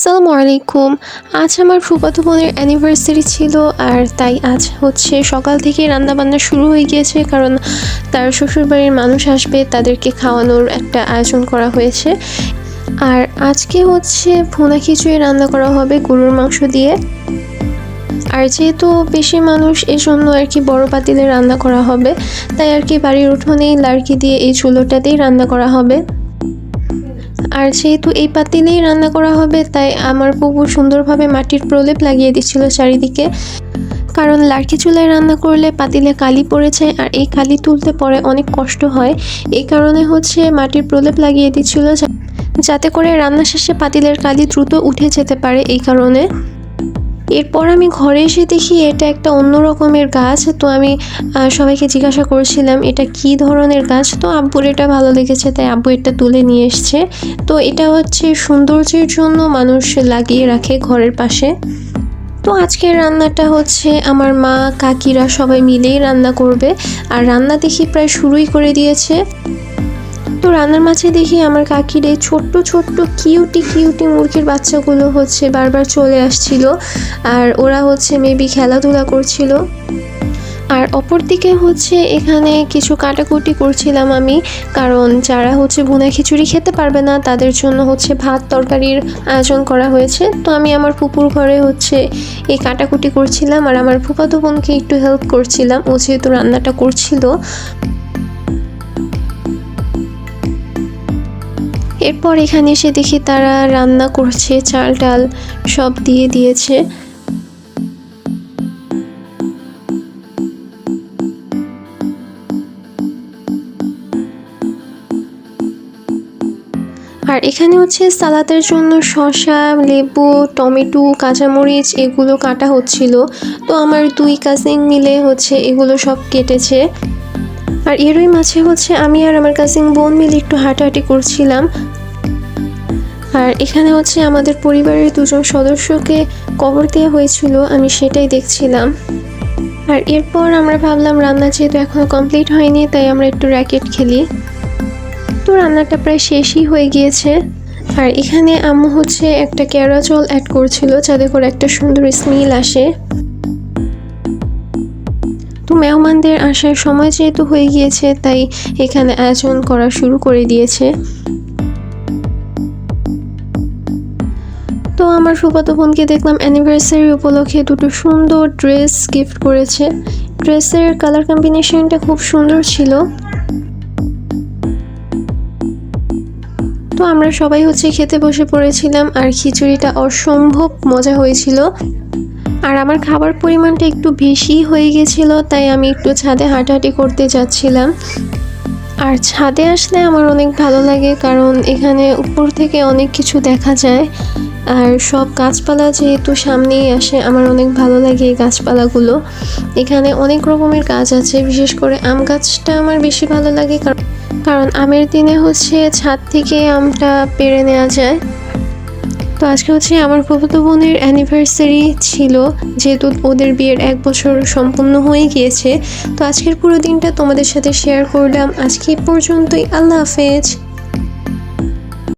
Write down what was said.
আসসালামু আলাইকুম। আজ আমার ফুফাতো বোনের অ্যানিভার্সারি ছিল, আর তাই আজ হচ্ছে সকাল থেকেই রান্নাবান্না শুরু হয়ে গিয়েছে, কারণ তার শ্বশুরবাড়ির মানুষ আসবে, তাদেরকে খাওয়ানোর একটা আয়োজন করা হয়েছে। আর আজকে হচ্ছে ভুনা খিচুড়ি রান্না করা হবে গরুর মাংস দিয়ে। আর যেহেতু বেশি মানুষ, এজন্য আর কি বড় পাতিলে রান্না করা হবে, তাই আর কি বাড়ির উঠোনেই লার্কি দিয়ে এই চুলোটাতেই রান্না করা হবে। আর যেহেতু এই পাতিলেই রান্না করা হবে, তাই আমার ফুপু সুন্দরভাবে মাটির প্রলেপ লাগিয়ে দিচ্ছিল চারিদিকে, কারণ লার্কি চুলায় রান্না করলে পাতিলে কালি পড়ে যায়, আর এই কালি তুলতে পরে অনেক কষ্ট হয়। এই কারণে হচ্ছে মাটির প্রলেপ লাগিয়ে দিচ্ছিল, যাতে করে রান্না শেষে পাতিলের কালি দ্রুত উঠে যেতে পারে, এই কারণে। এরপর আমি ঘরে এসে দেখি এটা একটা অন্য রকমের গাছ। তো আমি সবাইকে জিজ্ঞাসা করছিলাম এটা কি ধরনের গাছ। তো আব্বুর এটা ভালো লেগেছে, তাই আব্বু এটা তুলে নিয়ে এসছে। তো এটা হচ্ছে সৌন্দর্যের জন্য মানুষ লাগিয়ে রাখে ঘরের পাশে। তো আজকের রান্নাটা হচ্ছে আমার মা কাকিরা সবাই মিলেই রান্না করবে, আর রান্না দেখি প্রায় শুরুই করে দিয়েছে। তো রান্নার মাঝে দেখি আমার কাকির এই ছোট্ট ছোট্ট কিউটি মুরগির বাচ্চাগুলো হচ্ছে বারবার চলে আসছিল, আর ওরা হচ্ছে মেবি খেলাধুলা করছিল। আর অপরদিকে হচ্ছে এখানে কিছু কাটাকুটি করছিলাম আমি, কারণ যারা হচ্ছে ভুনা খিচুড়ি খেতে পারবে না তাদের জন্য হচ্ছে ভাত তরকারির আয়োজন করা হয়েছে। তো আমি আমার ফুপুর ঘরে হচ্ছে এই কাটাকুটি করছিলাম, আর আমার ফুফাতো বোনকে একটু হেল্প করছিলাম, ও যেহেতু রান্নাটা করছিল। এরপর এখানে এসে দেখি তারা রান্না করছে, চাল ডাল সব দিয়ে দিয়েছে। আর এখানে হচ্ছে সালাদের জন্য শসা, লেবু, টমেটো, কাঁচামরিচ এগুলো কাটা হচ্ছিল। তো আমার দুই কাজিন মিলে হচ্ছে এগুলো সব কেটেছে। আর এরই মাঝে হচ্ছে আমি আর আমার কাজিন বোন মিলে একটু হাঁটাহাঁটি করছিলাম। আর এখানে হচ্ছে আমাদের পরিবারের দুজন সদস্যকে কবর দেওয়া হয়েছিল, আমি সেটাই দেখছিলাম। আর এরপর আমরা ভাবলাম রান্না যেহেতু এখনও কমপ্লিট হয়নি, তাই আমরা একটু র্যাকেট খেলি। তো রান্নাটা প্রায় শেষই হয়ে গিয়েছে। আর এখানে আম্মু হচ্ছে একটা কেওড়া জল অ্যাড করছিল, যাতে করে একটা সুন্দর স্মেল আসে। তো মেহমানদের আসার সময় যেহেতু হয়ে গিয়েছে, তাই এখানে আয়োজন করা শুরু করে দিয়েছে। তো আমার ফুফাতো বোনকে দেখলাম অ্যানিভার্সারি উপলক্ষে দুটো সুন্দর ড্রেস গিফট করেছে। ড্রেসের কালার কম্বিনেশনটা খুব সুন্দর ছিল। তো আমরা সবাই হচ্ছে খেতে বসে পড়েছিলাম, আর খিচুড়িটা অসম্ভব মজা হয়েছিল। আর আমার খাবার পরিমাণটা একটু বেশি হয়ে গেছিলো, তাই আমি একটু ছাদে হাঁটাহাঁটি করতে যাচ্ছিলাম। আর ছাদে আসলে আমার অনেক ভালো লাগে, কারণ এখানে উপর থেকে অনেক কিছু দেখা যায়, আর সব গাছপালা যেহেতু সামনেই আসে, আমার অনেক ভালো লাগে এই গাছপালাগুলো। এখানে অনেক রকমের গাছ আছে, বিশেষ করে আম গাছটা আমার বেশি ভালো লাগে, কারণ আমের দিনে হচ্ছে ছাদ থেকে আমটা পেড়ে নেওয়া যায়। তো আজকে হচ্ছে আমার ফুফাতো বোনের অ্যানিভার্সারি ছিল, যেহেতু ওদের বিয়ের 1 বছর সম্পূর্ণ হয়ে গিয়েছে। তো আজকের পুরো দিনটা তোমাদের সাথে শেয়ার করলাম। আজকে এই পর্যন্তই। আল্লাহ হাফেজ।